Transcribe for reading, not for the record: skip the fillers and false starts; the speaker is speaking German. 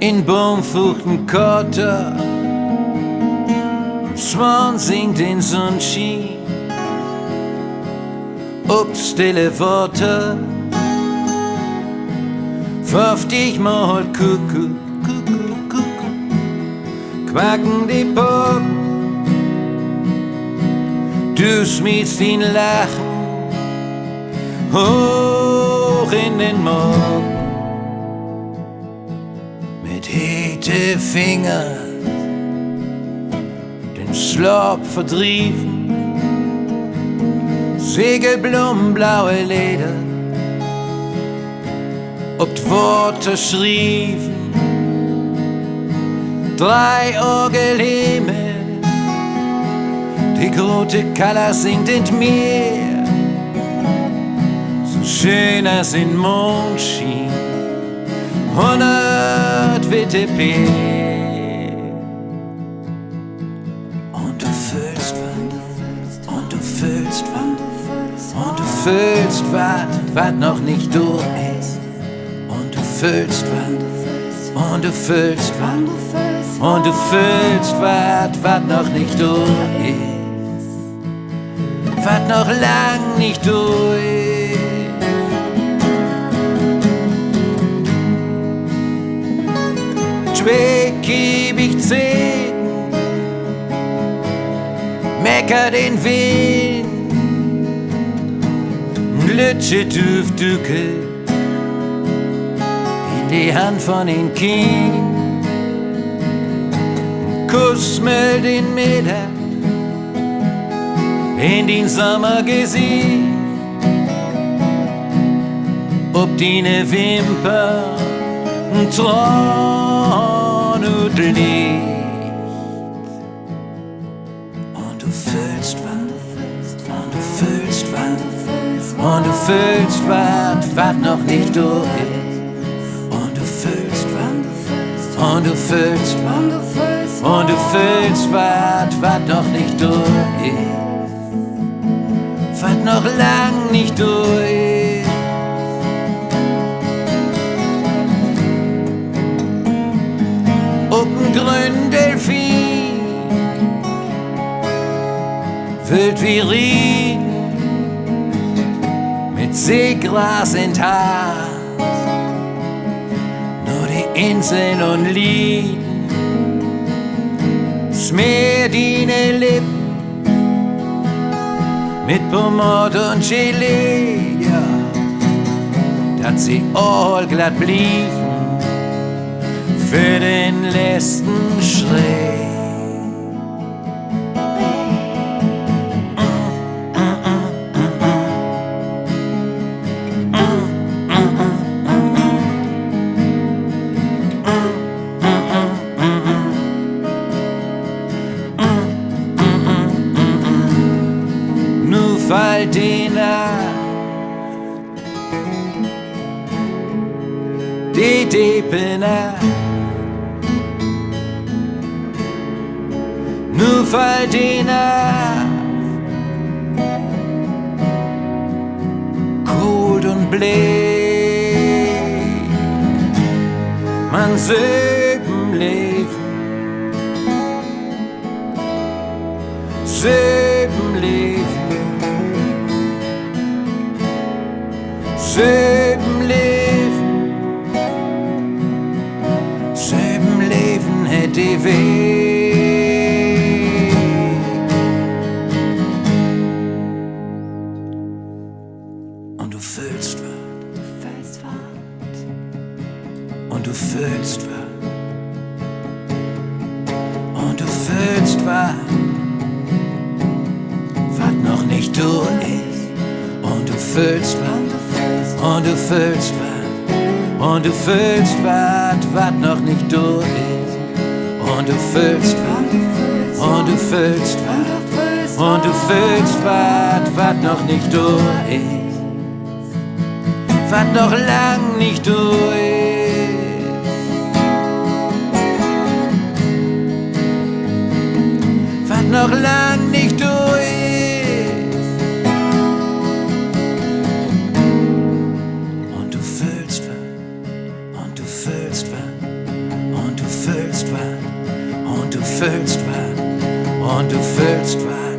in Baumfurchten Kotter. Swan singt in Sonnenschein, ob stille Worte. 50 Mal Kuckuck, Kuckuck, Kuckuck, quaken die Puppen. Du schmiedst ihn Lachen hoch in den Morgen. Mit hete Finger den Schlaf verdrieven, Segelblumenblaue Leder ob die Worte schrieven, 3 Orgelhimmel, die große Kala singt in mir, so schön als in Mondschein, 100 WTP. Und du fühlst was, und du fühlst was, und du fühlst was noch nicht durch ist. Und du fühlst was, und du fühlst was, und du fühlst was noch nicht durch ist, was noch lang nicht durch ist. Schweg geb ich 10, mecker den Wind, Lütsche Düfdücke die Hand von den Kind, Kuss mit den Mittag in den Sommergesicht, ob deine Wimpern Tron und Licht. Und du fühlst was, und du fühlst was, und du fühlst was noch nicht durch ist. Und du fühlst was, und du fühlst was noch nicht durch ist, was noch lang nicht durch ist. Ob ein grünen Delfin, wild wie Rieden, mit Seegras in Haar, Inseln und Lieden, smeer deine Lippen mit Pomade und Gelee, ja, dass sie all glatt bliefen für den letzten Schritt. Die diepe Nacht, nu fällt die Nacht, kalt und bleek, man sieben Leben, sieben Leben, sieben Leben. Die Weg. Und du fühlst was, und du fühlst was, und du fühlst was noch nicht durch ist. Und du fühlst was, und du fühlst was, und du fühlst was noch nicht durch ist. Und du fühlst was, und du fühlst was, und du fühlst was noch nicht durch ist, was noch lang nicht durch ist, was noch lang nicht durch ist. Und du fühlst was, und du fühlst was, fühlst was, und du fühlst was.